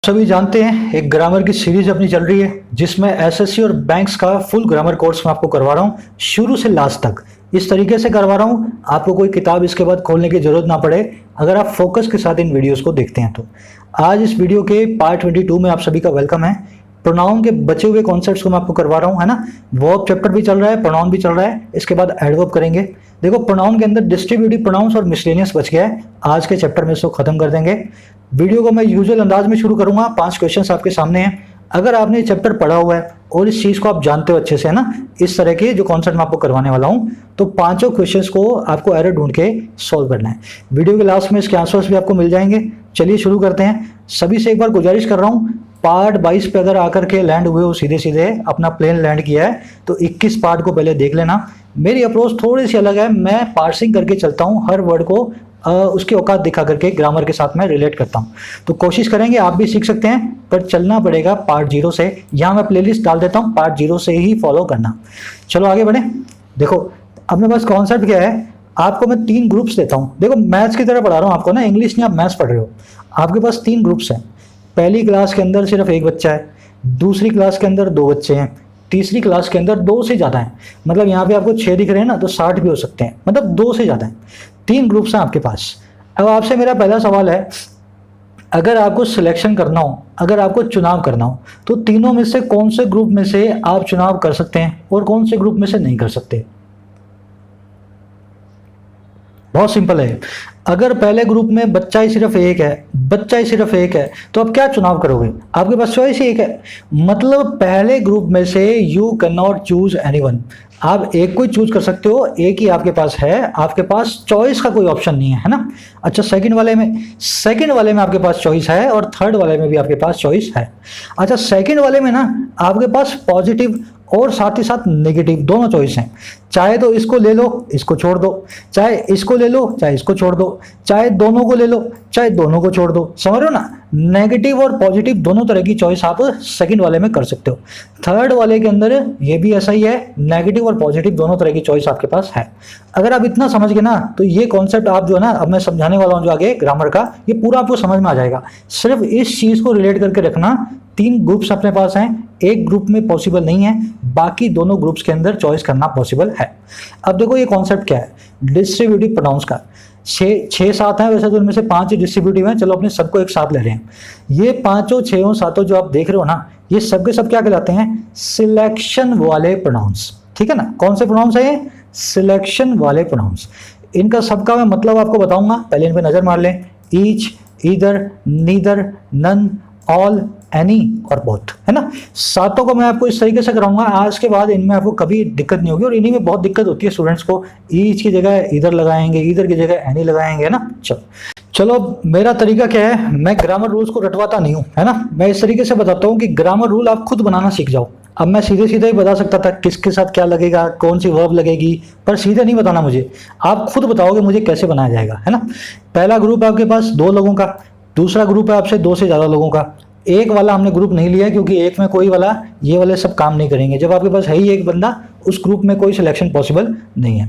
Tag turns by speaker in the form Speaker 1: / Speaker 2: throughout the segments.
Speaker 1: सभी जानते हैं एक ग्रामर की सीरीज अपनी चल रही है जिसमें एसएससी और बैंक्स का फुल ग्रामर कोर्स मैं आपको करवा रहा हूँ शुरू से लास्ट तक। इस तरीके से करवा रहा हूँ आपको कोई किताब इसके बाद खोलने की जरूरत ना पड़े अगर आप फोकस के साथ इन वीडियोस को देखते हैं तो। आज इस वीडियो के पार्ट 22 में आप सभी का वेलकम है। प्रोनाउन के बचे हुए कॉन्सेप्ट्स को मैं आपको करवा रहा हूँ, है ना। वर्ब चैप्टर भी चल रहा है, प्रोनाउन भी चल रहा है, इसके बाद एडवर्ब करेंगे। देखो प्रोनाउन के अंदर डिस्ट्रीब्यूटिव प्रोनाउंस और मिसलेनियस बच गया है, आज के चैप्टर में इसको खत्म कर देंगे। वीडियो को मैं यूजुअल अंदाज में शुरू करूंगा। 5 क्वेश्चंस आपके सामने हैं। अगर आपने ये चैप्टर पढ़ा हुआ है और इस चीज को आप जानते हो अच्छे से, है ना, इस तरह के जो कॉन्सेप्ट मैं आपको करवाने वाला हूं, तो 5 क्वेश्चंस को आपको एरर ढूंढ के सॉल्व करना है। वीडियो के लास्ट में इसके आंसर्स भी आपको मिल जाएंगे। चलिए शुरू करते हैं। सभी से एक बार गुजारिश कर रहा हूं, पार्ट 22 पे अगर आकर के लैंड हुए हो, सीधे सीधे अपना प्लेन लैंड किया है, तो 21 पार्ट को पहले देख लेना। मेरी अप्रोच थोड़ी सी अलग है, मैं पार्सिंग करके चलता हूँ, हर वर्ड को उसकी औकात दिखा करके ग्रामर के साथ मैं रिलेट करता हूँ। तो कोशिश करेंगे, आप भी सीख सकते हैं, पर चलना पड़ेगा पार्ट 0 से। यहाँ मैं प्लेलिस्ट डाल देता हूँ, पार्ट 0 से ही फॉलो करना। चलो आगे बढ़े। देखो अपने पास कॉन्सेप्ट क्या है, आपको मैं 3 ग्रुप्स देता हूँ। देखो मैथ्स की तरह पढ़ा रहा हूँ आपको ना, इंग्लिश नहीं, आप मैथ्स पढ़ रहे हो। आपके पास 3 ग्रुप्स हैं। पहली क्लास के अंदर सिर्फ 1 बच्चा है, दूसरी क्लास के अंदर 2 बच्चे हैं, तीसरी क्लास के अंदर 2 से ज़्यादा हैं। मतलब यहाँ पे आपको 6 दिख रहे हैं ना, तो 60 भी हो सकते हैं, मतलब 2 से ज़्यादा हैं। 3 ग्रुप्स हैं आपके पास। अब आपसे मेरा पहला सवाल है, अगर आपको सिलेक्शन करना हो, अगर आपको चुनाव करना हो, तो तीनों में से कौन से ग्रुप में से आप चुनाव कर सकते हैं और कौन से ग्रुप में से नहीं कर सकते? बहुत सिंपल है। अगर पहले ग्रुप में बच्चा ही सिर्फ एक है, बच्चा ही सिर्फ एक है, तो आप क्या चुनाव करोगे? आपके पास चॉइस ही एक है। मतलब पहले ग्रुप में से you can not choose anyone. आप एक को ही चूज कर सकते हो, एक ही आपके पास है, आपके पास चॉइस का कोई ऑप्शन नहीं है ना। अच्छा सेकंड वाले में आपके पास चॉइस है और थर्ड वाले में भी आपके पास चॉइस है। अच्छा सेकंड वाले में ना आपके पास पॉजिटिव और साथ ही साथ नेगेटिव दोनों चॉइस हैं। चाहे तो इसको ले लो, इसको छोड़ दो, चाहे इसको ले लो, चाहे इसको छोड़ दो, चाहे दोनों को ले लो, चाहे दोनों को छोड़ दो। समझ रहे हो ना, नेगेटिव और पॉजिटिव दोनों तरह की चॉइस आप सेकंड वाले में कर सकते हो। थर्ड वाले के अंदर ये भी ऐसा ही है, नेगेटिव और पॉजिटिव दोनों तरह की चॉइस आपके पास है। अगर आप इतना समझ गए ना, तो ये कॉन्सेप्ट आप जो है ना, अब मैं समझाने वाला हूँ जो आगे ग्रामर का, ये पूरा आपको समझ में आ जाएगा। सिर्फ इस चीज को रिलेट करके रखना। 3 ग्रुप्स अपने पास हैं, एक ग्रुप में पॉसिबल नहीं है, बाकी दोनों ग्रुप्स के अंदर चॉइस करना पॉसिबल है। अब देखो ये कॉन्सेप्ट क्या है, डिस्ट्रीब्यूटिव प्रोनाउंस का। 6-7 हैं वैसे, तो उनमें से 5 ही डिस्ट्रीब्यूटिव हैं। चलो अपने सबको एक साथ ले रहे हैं। ये 5 6 7 जो आप देख रहे हो ना, ये सब के सब क्या कहलाते हैं? सिलेक्शन वाले प्रोनाउंस। ठीक है ना। कौन से प्रोनाउंस है ये? सिलेक्शन वाले प्रोनाउंस। इनका सबका मैं मतलब आपको बताऊंगा, पहले इन पे नजर मार लें। Each, either, neither, none, all, any और बोथ, है ना। 7 को मैं आपको इस तरीके से कराऊंगा। आज के बाद इनमें आपको कभी दिक्कत नहीं होगी, और इन्हीं में बहुत दिक्कत होती है स्टूडेंट्स को। ईच की जगह इधर लगाएंगे, इधर की जगह एनी लगाएंगे, है ना। चलो मेरा तरीका क्या है, मैं ग्रामर रूल्स को रटवाता नहीं हूं, है ना। मैं इस तरीके से बताता हूं कि ग्रामर रूल आप खुद बनाना सीख जाओ। अब मैं सीधे सीधे ही बता सकता था किसके साथ क्या लगेगा, कौन सी वर्ब लगेगी, पर सीधे नहीं बताना मुझे। आप खुद बताओगे मुझे कैसे बनाया जाएगा, है ना। पहला ग्रुप आपके पास 2 लोगों का, दूसरा ग्रुप है आपसे 2 से ज्यादा लोगों का। एक वाला हमने ग्रुप नहीं लिया क्योंकि एक में कोई वाला ये वाले सब काम नहीं करेंगे। जब आपके पास है ही एक बंदा, उस ग्रुप में कोई सिलेक्शन पॉसिबल नहीं है।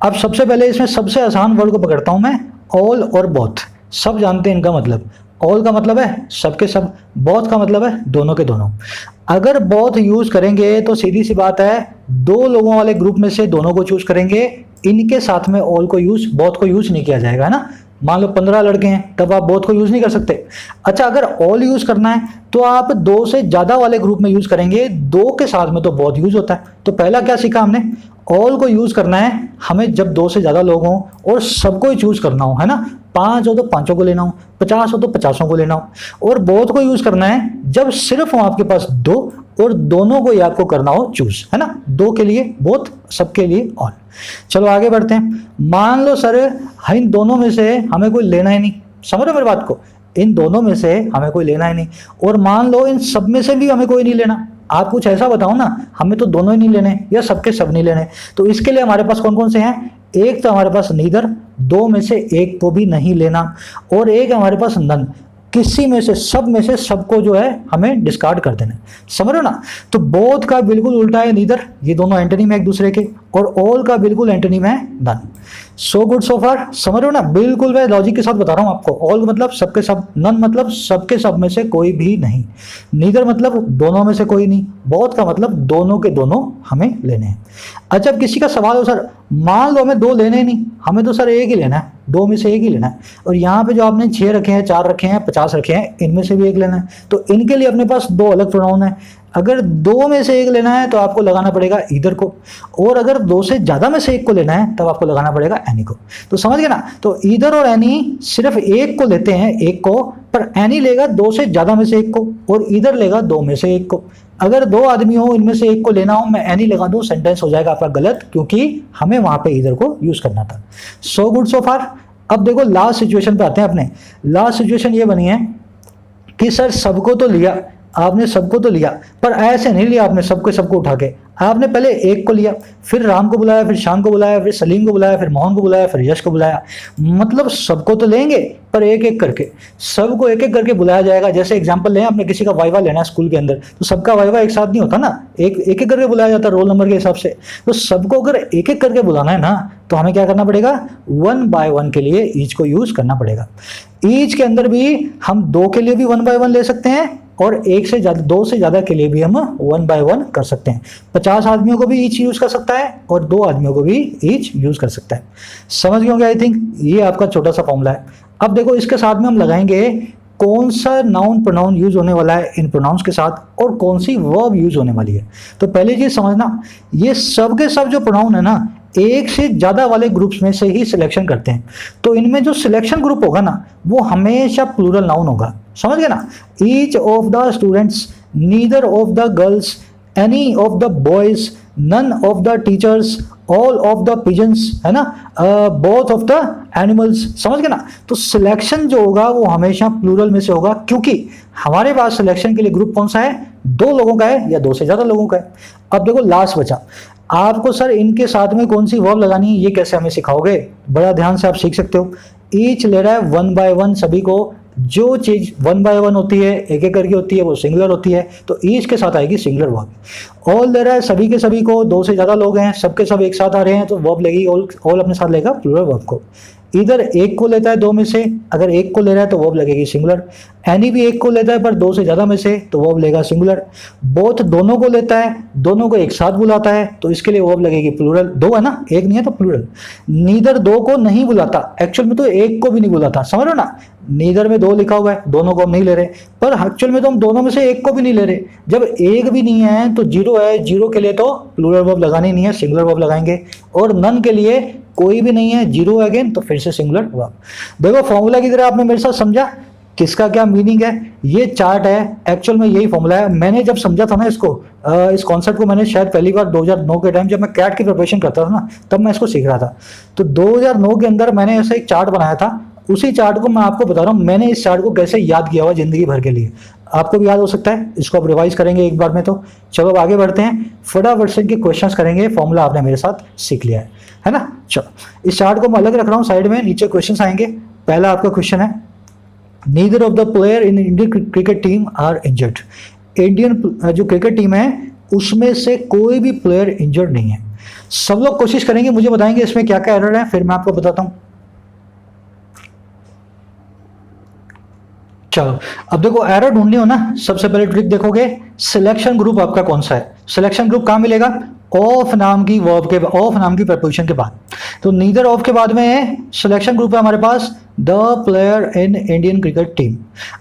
Speaker 1: अब सबसे पहले इसमें सबसे आसान वर्ड को पकड़ता हूं मैं, ऑल और बोथ। सब जानते हैं इनका मतलब। ऑल का मतलब है सबके सब, बोथ का मतलब है दोनों के दोनों। अगर बोथ यूज करेंगे तो सीधी सी बात है, 2 लोगों वाले ग्रुप में से दोनों को चूज करेंगे, इनके साथ में ऑल को यूज, बोथ को यूज नहीं किया जाएगा, है ना। मान लो 15 लड़के हैं, तब आप बोथ को यूज नहीं कर सकते। अच्छा अगर ऑल यूज करना है तो आप 2 से ज्यादा वाले ग्रुप में यूज करेंगे, 2 के साथ में तो बोथ यूज होता है। तो पहला क्या सीखा हमने, ऑल को यूज करना है हमें जब 2 से ज्यादा लोग हों और सबको ही चूज करना हो, है ना। 5 हो तो 5 को लेना हो, 50 हो तो 50 को लेना हो। और बोथ को यूज करना है जब सिर्फ हो आपके पास 2 और दोनों को ही आपको करना हो चूज, है ना। 2 के लिए बोथ, सबके लिए ऑल। चलो आगे बढ़ते हैं। मान लो सर इन दोनों में से हमें कोई लेना ही नहीं, समझ रहे मेरी बात को, इन दोनों में से हमें कोई लेना ही नहीं। और मान लो इन सब में से भी हमें कोई नहीं लेना। आप कुछ ऐसा बताओ ना, हमें तो दोनों ही नहीं लेने या सबके सब नहीं लेने। तो इसके लिए हमारे पास कौन कौन से हैं? एक तो हमारे पास नीदर, 2 में से एक को भी नहीं लेना, और एक हमारे पास नन, किसी में से सब में से सबको जो है हमें डिस्कार्ड कर देना है। समझ रहे हो ना। तो बोथ का बिल्कुल उल्टा है नीदर, ये दोनों एंटोनिम है एक दूसरे के, और ऑल का बिल्कुल एंटोनिम है नन। सो गुड सो फार, समझ रहे हो ना, बिल्कुल मैं लॉजिक के साथ बता रहा हूं आपको। ऑल मतलब सबके सब, नन मतलब सबके सब में से कोई भी नहीं, नीदर मतलब दोनों में से कोई नहीं, बोथ का मतलब दोनों के दोनों हमें लेने हैं। अच्छा, अब किसी का सवाल हो सर, मान लो हमें दो लेने ही नहीं, हमें तो सर एक ही लेना है, दो में से एक ही लेना है, और यहाँ पे जो आपने 6 रखे हैं, 4 रखे हैं, 50 रखे हैं, इनमें से भी एक लेना है, तो इनके लिए अपने पास दो अलग प्रोनाउन है। अगर दो में से एक लेना है तो आपको लगाना पड़ेगा ईदर को, और अगर दो से ज्यादा में से एक को लेना है तब आपको लगाना पड़ेगा एनी को। तो समझ गए ना, तो ईदर और एनी सिर्फ एक को लेते हैं, एक को, पर एनी लेगा दो से ज्यादा में से एक को, और ईदर लेगा दो में से एक को। अगर दो आदमी हो, इनमें से एक को लेना हो, मैं एनी लगा दूं, सेंटेंस हो जाएगा आपका गलत, क्योंकि हमें वहां पे ईदर को यूज करना था। सो गुड सो फार। अब देखो लास्ट सिचुएशन पे आते हैं अपने। लास्ट सिचुएशन ये बनी है कि सर सबको तो लिया आपने, सबको तो लिया, पर ऐसे नहीं लिया आपने सबको उठा के। आपने पहले एक को लिया, फिर राम को बुलाया, फिर श्याम को बुलाया, फिर सलीम को बुलाया, फिर मोहन को बुलाया, फिर यश को बुलाया। मतलब सबको तो लेंगे पर एक एक करके, सबको एक एक करके बुलाया जाएगा। जैसे एग्जांपल लें, आपने किसी का वाइवा लेना है स्कूल के अंदर, तो सबका वाइवा एक साथ नहीं होता ना, एक एक करके बुलाया जाता है रोल नंबर के हिसाब से। तो सबको अगर एक एक करके बुलाना है ना, तो हमें क्या करना पड़ेगा, 1 by 1 के लिए ईच को यूज करना पड़ेगा। ईच के अंदर भी हम दो के लिए भी 1 by 1 ले सकते हैं, और एक से ज्यादा, दो से ज्यादा के लिए भी हम 1 by 1 कर सकते हैं। 50 आदमियों को भी ईच यूज कर सकता है, और 2 आदमियों को भी ईच यूज कर सकता है। समझ गए होंगे आई थिंक, ये आपका छोटा सा फॉर्मूला है। अब देखो इसके साथ में हम लगाएंगे कौन सा नाउन प्रोनाउन यूज होने वाला है इन प्रोनाउंस के साथ, और कौन सी वर्ब यूज होने वाली है। तो पहले चीज समझना, ये सब के सब जो प्रोनाउन है ना, एक से ज्यादा वाले ग्रुप्स में से ही सिलेक्शन करते हैं। तो इनमें जो सिलेक्शन ग्रुप होगा ना, वो हमेशा प्लूरल नाउन होगा। समझ गए ना, each of the students, neither of the girls, any of the boys, none of the teachers, all of the pigeons, है ना, बोथ ऑफ द एनिमल्स। समझ गए ना, तो सिलेक्शन जो होगा वो हमेशा प्लूरल में से होगा, क्योंकि हमारे पास सिलेक्शन के लिए ग्रुप कौन सा है, 2 लोगों का है या 2 से ज्यादा लोगों का है। अब देखो लास्ट बचा, आपको सर इनके साथ में कौन सी वर्ब लगानी है, ये कैसे हमें सिखाओगे, बड़ा ध्यान से आप सीख सकते हो। ईच ले रहा है 1 by 1 सभी को, जो चीज 1 by 1 होती है, एक एक करके होती है, वो सिंगुलर होती है, तो ईच के साथ आएगी सिंगुलर वर्ब। ऑल ले रहा है सभी के सभी को, 2 से ज्यादा लोग हैं, सबके सब एक साथ आ रहे हैं, तो वर्ब लेगी ऑल अपने साथ लेगा प्लूरल वर्ब को। इधर एक को लेता है 2 में से, अगर एक को ले रहा है तो वर्ब लगेगी सिंगुलर। एनी भी एक को लेता है पर 2 से ज्यादा में से, तो वर्ब लेगा सिंगुलर। बोथ दोनों को लेता है, दोनों को एक साथ बुलाता है, तो इसके लिए वर्ब लगेगी प्लूरल। 2 है ना, एक नहीं है तो प्लूरल। नीदर 2 को नहीं बुलाता, एक्चुअल में तो एक को भी नहीं बुलाता, समझ रहे हो ना, नीदर में 2 लिखा हुआ है, दोनों को हम नहीं ले रहे, पर एक्चुअल में तो हम दोनों में से एक को भी नहीं ले रहे। जब एक भी नहीं है तो 0 है, 0 के लिए तो प्लूरल वर्ब लगानी नहीं है, सिंगुलर वर्ब लगाएंगे। और नन के लिए कोई भी नहीं है, 0 अगेन, तो फिर से सिंगुलर वर्ब। देखो फॉर्मूला की तरह आपने मेरे साथ समझा किसका क्या मीनिंग है, ये चार्ट है, एक्चुअल में यही फॉर्मूला है। मैंने जब समझा था ना इसको, इस कॉन्सेप्ट को मैंने शायद पहली बार 2009 के टाइम जब मैं कैट की प्रिपरेशन करता था ना, तब मैं इसको सीख रहा था। तो 2009 के अंदर मैंने ऐसा एक चार्ट बनाया था, उसी चार्ट को मैं आपको बता रहा हूँ मैंने इस चार्ट को कैसे याद किया हुआ जिंदगी भर के लिए। आपको भी याद हो सकता है, इसको आप रिवाइज करेंगे एक बार में। तो चलो अब आगे बढ़ते हैं, फटाफट से इनके क्वेश्चंस करेंगे, फॉर्मूला आपने मेरे साथ सीख लिया है ना। चलो इस चार्ट को मैं अलग रख रहा हूँ साइड में, नीचे क्वेश्चंस आएंगे। पहला आपका क्वेश्चन है, neither of the player in Indian cricket team are injured. Indian जो क्रिकेट टीम है उसमें से कोई भी प्लेयर इंजर्ड नहीं है। सब लोग कोशिश करेंगे, मुझे बताएंगे इसमें क्या क्या एरर है, फिर मैं आपको बताता हूं। चलो अब देखो एरर ढूंढनी हो ना, सबसे पहले ट्रिक देखोगे, सिलेक्शन ग्रुप आपका कौन सा है। सिलेक्शन ग्रुप कहां मिलेगा, ऑफ नाम की वर्ब के, ऑफ नाम की प्रपोजिशन के बाद। तो नीदर ऑफ के बाद में सिलेक्शन ग्रुप है हमारे पास the player in Indian cricket team.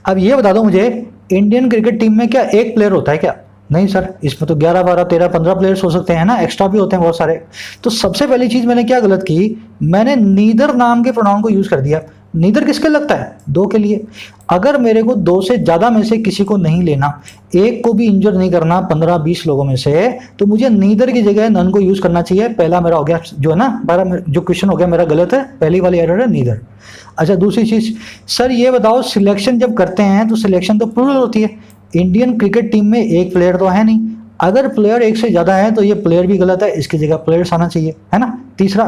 Speaker 1: अब ये बता दो मुझे, इंडियन क्रिकेट टीम में क्या एक प्लेयर होता है क्या? नहीं सर, इसमें तो 11 12 13 15 प्लेयर्स हो सकते हैं ना, एक्स्ट्रा भी होते हैं बहुत सारे। तो सबसे पहली चीज मैंने क्या गलत की, मैंने नीदर नाम के प्रोनाउन को यूज कर दिया। नीदर किसके लगता है, 2 के लिए। अगर मेरे को 2 से ज्यादा में से किसी को नहीं लेना, एक को भी इंजर नहीं करना 15 20 लोगों में से, तो मुझे नीदर की जगह नन को यूज करना चाहिए। पहला मेरा हो गया जो है ना, जो क्वेश्चन हो गया मेरा गलत है, पहली वाली एरर है नीदर। अच्छा दूसरी चीज, सर ये बताओ सिलेक्शन जब करते हैं तो सिलेक्शन तो प्लूरल होती है, इंडियन क्रिकेट टीम में एक प्लेयर तो है नहीं। अगर प्लेयर एक से ज्यादा है तो ये प्लेयर भी गलत है, इसकी जगह प्लेयर्स आना चाहिए, है ना। तीसरा,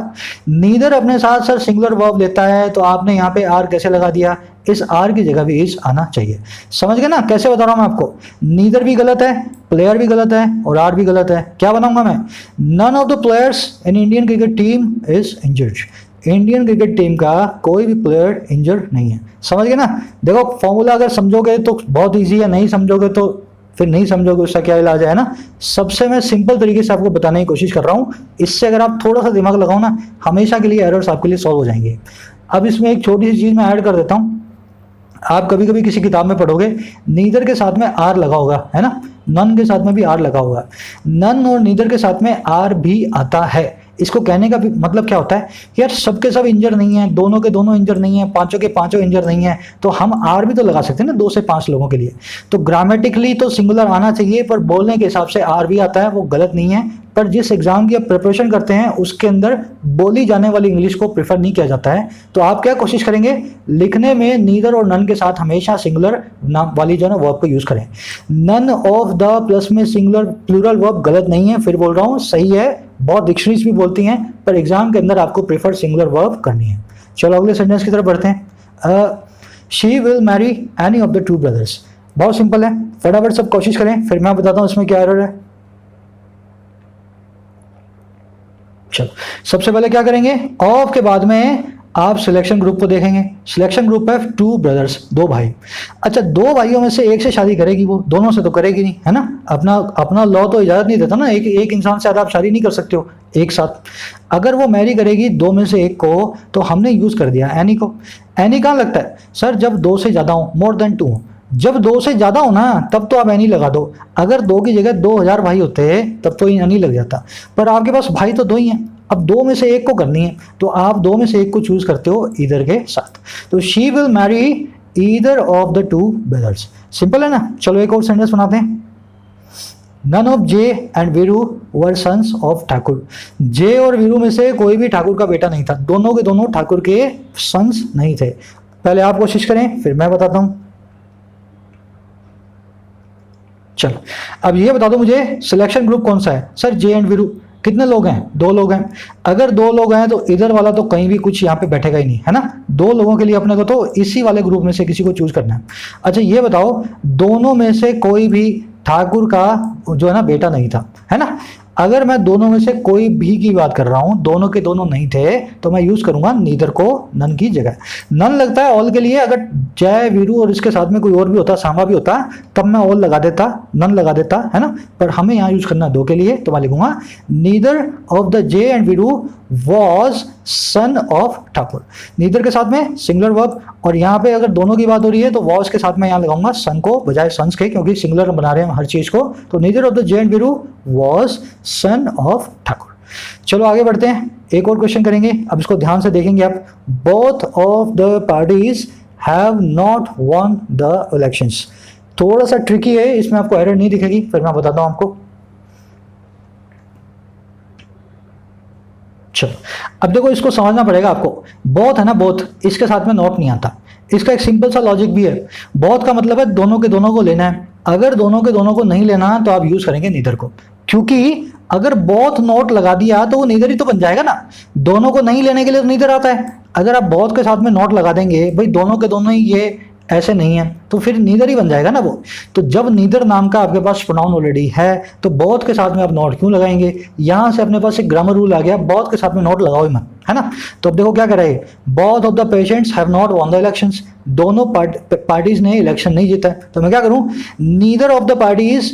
Speaker 1: नीदर अपने साथ सर सिंगुलर वर्ब लेता है, तो आपने यहाँ पे आर कैसे लगा दिया, इस आर की जगह भी इज आना चाहिए। समझ गए ना कैसे बता रहा हूं मैं आपको, नीदर भी गलत है, प्लेयर भी गलत है और आर भी गलत है। क्या बनाऊंगा मैं, none of the players in Indian cricket team is injured. Indian cricket team का कोई भी प्लेयर इंजर्ड नहीं है। समझ गए ना? देखो फॉर्मूला अगर समझोगे तो बहुत ईजी है, नहीं समझोगे तो फिर नहीं समझोगे उसका क्या इलाज है ना। सबसे मैं सिंपल तरीके से आपको बताने की कोशिश कर रहा हूँ, इससे अगर आप थोड़ा सा दिमाग लगाओ ना, हमेशा के लिए एरर्स आपके लिए सॉल्व हो जाएंगे। अब इसमें एक छोटी सी चीज़ मैं ऐड कर देता हूँ। आप कभी कभी किसी किताब में पढ़ोगे नीदर के साथ में आर लगा होगा, है ना, नन के साथ में भी आर लगा होगा। नन और नीदर के साथ में आर भी आता है। इसको कहने का भी मतलब क्या होता है कि यार सबके सब इंजर नहीं है, दोनों के दोनों इंजर नहीं है, पांचों के पांचों इंजर नहीं है, तो हम आर भी तो लगा सकते हैं ना 2 से 5 लोगों के लिए। तो ग्रामेटिकली तो सिंगुलर आना चाहिए, पर बोलने के हिसाब से आर भी आता है, वो गलत नहीं है। पर जिस एग्जाम की आप प्रिपरेशन करते हैं उसके अंदर बोली जाने वाली इंग्लिश को प्रेफर नहीं किया जाता है। तो आप क्या कोशिश करेंगे, लिखने में नीदर और नन के साथ हमेशा सिंगुलर नाम वाली जो है ना वर्ब को यूज करें। नन ऑफ द प्लस में सिंगुलर प्लूरल वर्ब गलत नहीं है, फिर बोल रहा हूँ सही है, बहुत डिक्शनरीज भी बोलती हैं, पर एग्जाम के अंदर आपको प्रेफर सिंगुलर वर्ब करनी है। चलो अगले सेंटेंस की तरफ बढ़ते हैं। She will Mary any of the 2 brothers. बहुत सिंपल है, फटाफट सब कोशिश करें, फिर मैं बताता हूं इसमें क्या एरर है। चलो सबसे पहले क्या करेंगे, ऑफ के बाद में आप सिलेक्शन ग्रुप को देखेंगे। सिलेक्शन ग्रुप है 2 ब्रदर्स, 2 भाई। अच्छा 2 भाइयों में से एक से शादी करेगी, वो दोनों से तो करेगी नहीं, है ना। अपना लॉ तो इजाजत नहीं देता ना, एक इंसान से आप शादी नहीं कर सकते हो एक साथ। अगर वो मैरी करेगी 2 में से एक को, तो हमने यूज कर दिया एनी को। एनी कहाँ लगता है सर, जब 2 से ज्यादा हो, मोर देन 2। जब 2 से ज्यादा हो ना तब तो आप एनी लगा दो। अगर 2 की जगह 2000 भाई होते तब तो एनी लग जाता, पर आपके पास भाई तो 2 ही हैं। अब 2 में से एक को करनी है, तो आप 2 में से एक को चूज करते हो ईदर के साथ। तो she will marry either of the 2 brothers. Simple है ना। चलो एक और सेंटेंस बनाते हैं। None of Jai and Veeru were sons of Thakur. Jai और वीरू में से कोई भी ठाकुर का बेटा नहीं था, दोनों के दोनों ठाकुर के सन्स नहीं थे। पहले आप कोशिश करें, फिर मैं बताता हूं। चलो अब ये बता दो मुझे, सिलेक्शन ग्रुप कौन सा है सर, जे एंड वीरू। कितने लोग हैं, 2 लोग हैं। अगर 2 लोग हैं तो इधर वाला तो कहीं भी कुछ यहाँ पे बैठेगा ही नहीं, है ना। 2 लोगों के लिए अपने को तो इसी वाले ग्रुप में से किसी को चूज करना है। अच्छा ये बताओ, दोनों में से कोई भी ठाकुर का जो है ना बेटा नहीं था, है ना। अगर मैं दोनों में से कोई भी की बात कर रहा हूं, दोनों के दोनों नहीं थे, तो मैं यूज करूंगा नीदर को नन की जगह। नन लगता है ऑल के लिए। अगर जय वीरू और इसके साथ में कोई और भी होता, सांबा भी होता, तब मैं ऑल लगा देता, नन लगा देता, है ना। पर हमें यहाँ यूज करना 2 के लिए, तो मैं लिखूंगा neither of the J and Veeru was son of Thakur. Neither के साथ में सिंगुलर वर्ब, और यहाँ पे अगर दोनों की बात हो रही है तो वॉज के साथ में यहाँ लगाऊंगा सन को बजाय सन्स के, क्योंकि सिंगुलर बना रहे हैं हर चीज को। तो neither of the J and Veeru was son of Thakur. चलो आगे बढ़ते हैं, एक और क्वेश्चन करेंगे। अब इसको ध्यान से देखेंगे आप। Both of the parties have not won the elections. थोड़ा सा ट्रिकी है, इसमें आपको एरर नहीं दिखेगी, फिर मैं बताता हूं आपको। चलो अब देखो, इसको समझना पड़ेगा आपको। बोथ है ना, बोथ, इसके साथ में नॉट नहीं आता। इसका एक सिंपल सा लॉजिक भी है। बोथ का मतलब है दोनों के दोनों को लेना है। अगर दोनों के दोनों को नहीं लेना तो आप यूज करेंगे नीदर को, क्योंकि अगर बोथ नॉट लगा दिया तो वो नीदर ही तो बन जाएगा ना। दोनों को नहीं लेने के लिए तो नीदर आता है। अगर आप बोथ के साथ में नॉट लगा देंगे, भाई दोनों के दोनों ही ये ऐसे नहीं है, तो फिर नीदर ही बन जाएगा ना वो। तो जब नीदर नाम का आपके पास प्रोनाउन ऑलरेडी है, तो बोथ के साथ में आप नॉट क्यों लगाएंगे। यहां से अपने पास एक ग्रामर रूल आ गया, बोथ के साथ में नॉट लगाओ ही मत, है ना। तो अब देखो क्या कर रहे हैं, both of the patients have not won the elections. दोनों पार्टीज ने इलेक्शन नहीं जीता है, तो मैं क्या करूं, neither of the parties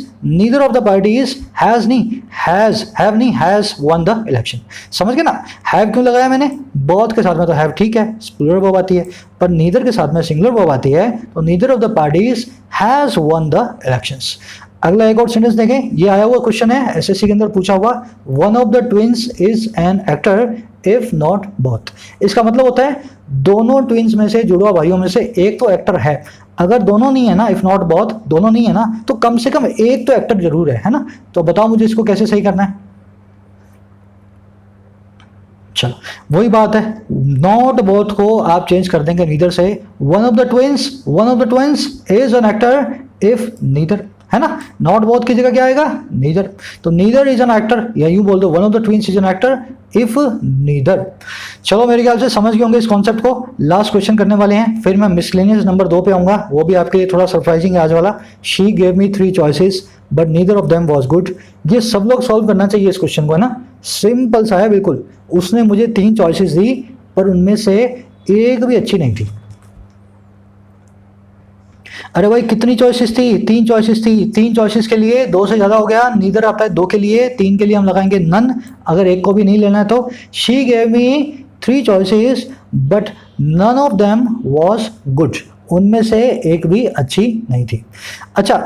Speaker 1: has नहीं, हैव नहीं, हैज वॉन द इलेक्शन। समझ गए ना। हैव क्यों लगाया मैंने, बोथ के साथ में तो हैव ठीक है, प्लूरल वर्ब आती है, पर नीदर के साथ में सिंगुलर वर्ब आती है, तो neither of the parties has won the elections. अगला एक और सेंटेंस देखें, ये आया हुआ क्वेश्चन है एसएससी के अंदर पूछा हुआ। One of the twins is an actor if not both. इसका मतलब होता है दोनों ट्विंस में से, जुड़वा भाइयों में से एक तो एक्टर है। अगर दोनों नहीं है ना, इफ नॉट बोथ, दोनों नहीं है ना, तो कम से कम एक तो एक्टर जरूर है ना। तो बताओ मुझे इसको कैसे सही करना है। चलो वही बात है, नॉट बोथ को आप चेंज कर देंगे नीदर से। One of the twins is an actor if neither, है ना। नॉट बोथ की जगह क्या आएगा, नीदर। तो नीदर इज एन एक्टर, या यूं बोल दो one of the twins is an actor if neither. चलो मेरे ख्याल से समझ गए होंगे इस कॉन्सेप्ट को। लास्ट क्वेश्चन करने वाले हैं, फिर मैं मिसलेनियस नंबर 2 पे आऊंगा, वो भी आपके लिए थोड़ा सरप्राइजिंग है आज वाला। She gave me 3 choices but neither of them was good. ये सब लोग सॉल्व करना चाहिए इस क्वेश्चन को, है ना। सिंपल सा है बिल्कुल। उसने मुझे 3 चॉइसेस दी, पर उनमें से एक भी अच्छी नहीं थी। अरे भाई कितनी चॉइसेस थी? 3 चॉइसेस थी। 3 चॉइसेस के लिए 2 से ज़्यादा हो गया, नीदर आता है 2 के लिए, 3 के लिए हम लगाएंगे नन। अगर एक को भी नहीं लेना है तो she gave me 3 choices but none of them was good, उनमें से एक भी अच्छी नहीं थी। अच्छा,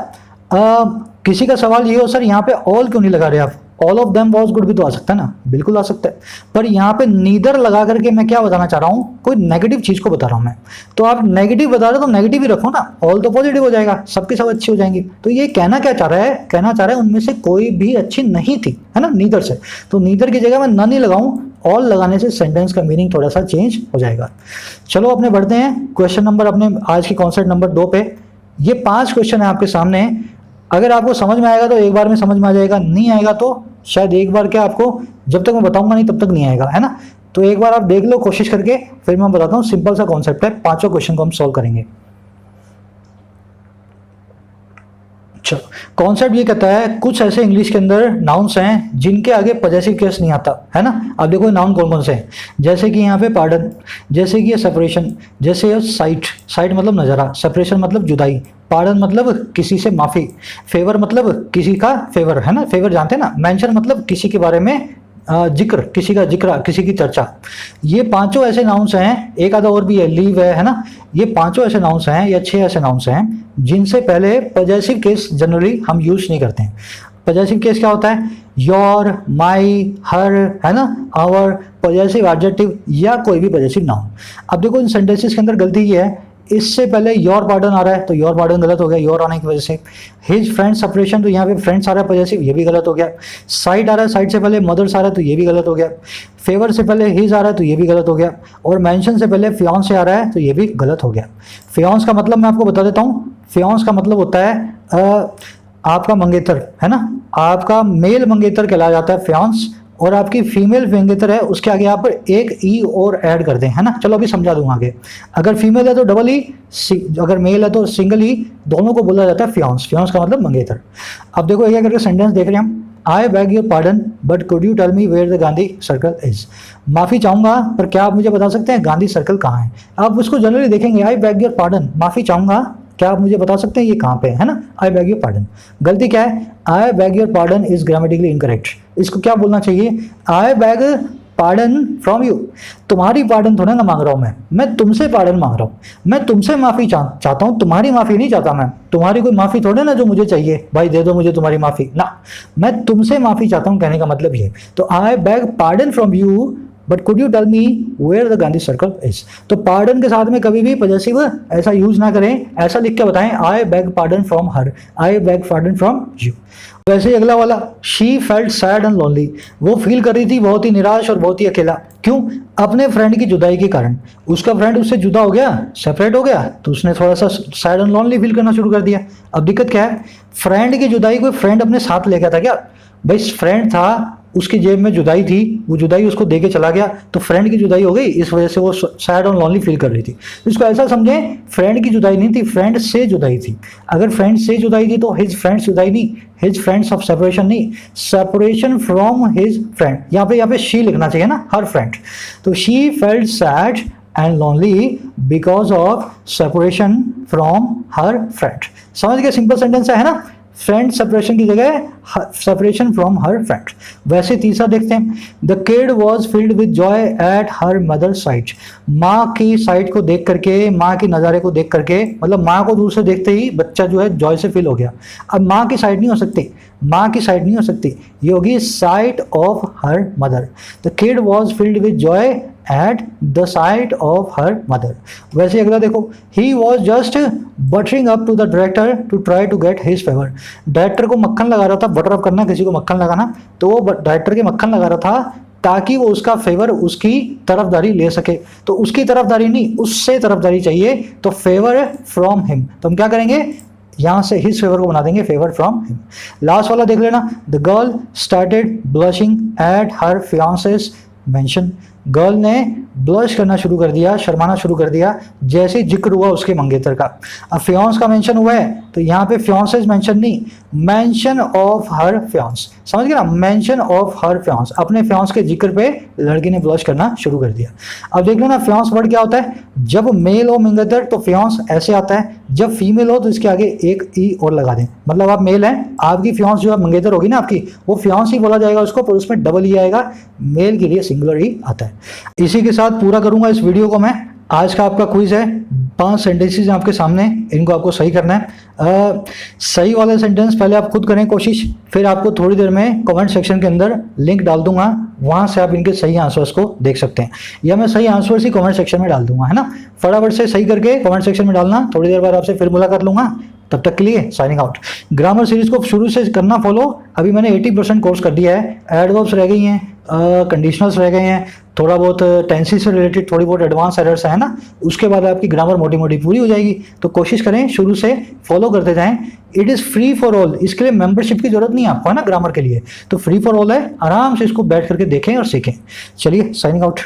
Speaker 1: किसी का सवाल ये हो सर यहाँ पे ऑल क्यों नहीं लगा रहे आप? All of them was good भी तो आ सकता है ना, बिल्कुल आ सकता है, पर यहाँ पे नीदर लगा करके मैं क्या बताना चाह रहा हूँ, कोई नेगेटिव चीज को बता रहा हूँ मैं। तो आप नेगेटिव बता रहे हो तो नेगेटिव ही रखो ना, ऑल तो पॉजिटिव हो जाएगा, सबके सब अच्छी हो जाएंगी। तो ये कहना क्या चाह रहा है? कहना चाह रहा है उनमें से कोई भी अच्छी नहीं थी, है ना, नीदर से। तो नीदर की जगह मैं नन ही लगाऊं, ऑल लगाने से सेंटेंस का मीनिंग थोड़ा सा चेंज हो जाएगा। चलो अपने बढ़ते हैं क्वेश्चन नंबर, अपने आज की कॉन्सेप्ट नंबर 2 पे। ये 5 क्वेश्चन है आपके सामने, अगर आपको समझ में आएगा तो एक बार में समझ में आ जाएगा, नहीं आएगा तो शायद एक बार क्या आपको, जब तक मैं बताऊंगा नहीं तब तक नहीं आएगा, है ना। तो एक बार आप देख लो कोशिश करके, फिर मैं बताता हूँ। सिंपल सा कॉन्सेप्ट है, 5 क्वेश्चन को हम सॉल्व करेंगे। चलो, कॉन्सेप्ट ये कहता है कुछ ऐसे इंग्लिश के अंदर नाउन्स हैं जिनके आगे पॉजेसिव केस नहीं आता, है ना। अब देखो नाउन कौन कौन से हैं, जैसे कि यहाँ पे पार्डन, जैसे कि ये सेपरेशन, जैसे ये साइट, साइट मतलब नज़ारा, सेपरेशन मतलब जुदाई, पार्डन मतलब किसी से माफ़ी, फेवर मतलब किसी का फेवर, है ना, फेवर जानते हैं ना, मेंशन मतलब किसी के बारे में जिक्र, किसी का जिक्र, किसी की चर्चा। ये 5 ऐसे नाउन्स हैं, एक आधा और भी है, लीव है ना। ये 5 ऐसे नाउन्स हैं या 6 ऐसे नाउन्स हैं जिनसे पहले पॉजेसिव केस जनरली हम यूज नहीं करते हैं। पॉजेसिव केस क्या होता है? योर, माई, हर, है ना, आवर, पॉजेसिव एडजेक्टिव या कोई भी पॉजेसिव नाउन। अब देखो इन सेंटेंसेस के अंदर गलती ये है, इससे पहले योर पार्डन आ रहा है तो योर पार्डन गलत हो गया, योर आने की वजह से। हिज फ्रेंड सेपरेशन, तो यहाँ पे फ्रेंड्स आ रहा है पॉजेसिव, ये भी गलत हो गया। साइड आ रहा है, साइड से पहले मदर्स आ रहा है तो ये भी गलत हो गया। फेवर से पहले हिज आ रहा है तो ये भी गलत हो गया, और मेंशन से पहले फियांस से आ रहा है तो ये भी गलत हो गया। फियांस का मतलब मैं आपको बता देता हूँ, फियांस का मतलब होता है आपका मंगेतर, है ना, आपका मेल मंगेतर कहलाया जाता है फियांस, और आपकी फीमेल मंगेतर है उसके आगे आप एक ई और ऐड कर दें, है ना। चलो अभी समझा दूंगा आगे। अगर फीमेल है तो डबल ई, अगर मेल है तो सिंगल ई, दोनों को बोला जाता है फियांस। फियांस का मतलब मंगेतर। अब देखो एक करके सेंटेंस देख रहे हैं हम। I beg your pardon but could you tell me where the Gandhi circle is. माफी चाहूंगा पर क्या आप मुझे बता सकते हैं गांधी सर्कल कहाँ है? आप उसको जनरली देखेंगे, आई बैग योर पार्डन, माफी चाहूंगा, क्या आप मुझे बता सकते हैं ये कहाँ पे है ना, आई बैग योर पार्डन। गलती क्या है? आई beg your pardon is grammatically incorrect. इसको क्या बोलना चाहिए? आई बैग पार्डन फ्रॉम यू। तुम्हारी पार्डन थोड़ा ना मांग रहा हूं मैं तुमसे पार्डन मांग रहा हूं। मैं तुमसे माफी चाहता हूं, तुम्हारी माफी नहीं चाहता मैं। तुम्हारी कोई माफी थोड़े ना जो मुझे चाहिए, भाई दे दो मुझे तुम्हारी माफी ना, मैं तुमसे माफी चाहता हूं, कहने का मतलब ये। तो I beg pardon from you but could you tell me where the Gandhi circle is. तो पार्डन के साथ में कभी भी पॉजेसिव ऐसा यूज ना करें, ऐसा लिख के बताएं आई beg pardon from her, I beg pardon from you. वैसे ही अगला वाला, she felt sad and lonely, वो फील कर रही थी बहुत ही निराश और बहुत ही अकेला। क्यों? अपने फ्रेंड की जुदाई के कारण। उसका फ्रेंड उससे जुदा हो गया, सेपरेट हो गया, तो उसने थोड़ा सा सैड एंड लोनली फील करना शुरू कर दिया। अब दिक्कत क्या है? फ्रेंड की जुदाई कोई फ्रेंड अपने साथ ले गया था क्या? भाई फ्रेंड था, उसकी जेब में जुदाई थी, वो जुदाई उसको दे के चला गया, तो फ्रेंड की जुदाई हो गई, इस वजह से वो सैड और लॉनली फील कर रही थी। तो इसको ऐसा समझें, फ्रेंड की जुदाई नहीं थी, फ्रेंड से जुदाई थी। अगर फ्रेंड से जुदाई थी तो हिज फ्रेंड्स जुदाई नहीं, हिज फ्रेंड्स ऑफ सेपरेशन नहीं, सेपरेशन फ्रॉम हिज फ्रेंड। यहाँ पे शी लिखना चाहिए ना, हर फ्रेंड। तो she felt sad and lonely because of separation from her friend. समझ गए? सिंपल सेंटेंस है ना, फ्रेंड सेपरेशन की जगह सेपरेशन फ्रॉम हर फ्रेंड। वैसे तीसरा देखते हैं, the kid was filled with joy at her mother site. माँ की साइट को देख करके, माँ के नज़ारे को देख करके, मतलब माँ को दूर से देखते ही बच्चा जो है जॉय से फिल हो गया। अब माँ की साइट नहीं हो सकती, माँ की साइट नहीं हो सकती, ये होगी sight of her mother. The kid was filled with joy at the sight of her mother. वैसे अगला देखो, he was just buttering up to the director to try to get his favour. Director को मक्खन लगा रहा था, butter up करना, किसी को मक्खन लगाना, तो वो डायरेक्टर के मक्खन लगा रहा था ताकि वो उसका फेवर, उसकी तरफदारी ले सके। तो उसकी तरफदारी नहीं, उससे तरफदारी चाहिए, तो फेवर फ्रॉम हिम। तो हम क्या करेंगे, यहां से हिज फेवर को बना देंगे फेवर फ्रॉम हिम। लास्ट वाला देख लेना, the girl started blushing at her fiance's mention. Girl ने ब्लश करना शुरू कर दिया, शर्माना शुरू कर दिया जैसे ही जिक्र हुआ उसके मंगेतर का। अब फियांस का मेंशन हुआ है तो यहाँ पे फियांसेस मेंशन नहीं, मेंशन ऑफ हर फियांस, समझ गए ना, मेंशन ऑफ हर फियांस, अपने फियांस के जिक्र पे लड़की ने ब्लश करना शुरू कर दिया। अब देख लो ना, फियांस वर्ड क्या होता है, जब मेल हो मंगेतर तो फियांस ऐसे आता है, जब फीमेल हो तो इसके आगे एक ई और लगा दें, मतलब आप मेल हैं, आपकी फियांस जो है मंगेतर होगी ना आपकी, वो फियांस ही बोला जाएगा उसको, पर उसमें डबल ई आएगा, मेल के लिए सिंगुलर ही आता है। इसी के साथ पूरा करूंगा इस वीडियो को मैं। आज का आपका क्विज है, 5 सेंटेंसेस आपके सामने, इनको आपको सही करना है। सही वाले सेंटेंस पहले आप खुद करें कोशिश, फिर आपको थोड़ी देर में कमेंट सेक्शन के अंदर लिंक डाल दूंगा, वहां से आप इनके सही आंसर्स को देख सकते हैं, या मैं सही आंसर्स ही कमेंट सेक्शन में डाल दूंगा, है ना। फटाफट से सही करके कमेंट सेक्शन में डालना, थोड़ी देर बाद आपसे फिर मुलाकात लूंगा, तब तक के लिए साइनिंग आउट। ग्रामर सीरीज को शुरू से करना फॉलो, अभी मैंने 80% कोर्स कर दिया है, एडवर्ब्स रह गई हैं, कंडीशनल्स रह गए हैं, थोड़ा बहुत टेंसेस से रिलेटेड थोड़ी बहुत एडवांस एरर्स है ना, उसके बाद आपकी ग्रामर मोटी मोटी पूरी हो जाएगी। तो कोशिश करें शुरू से फॉलो करते जाएं। It is free for all, इसके लिए मेंबरशिप की जरूरत नहीं है आपको, है ना, ग्रामर के लिए तो फ्री फॉर ऑल है, आराम से इसको बैठ करके देखें और सीखें। चलिए साइनिंग आउट।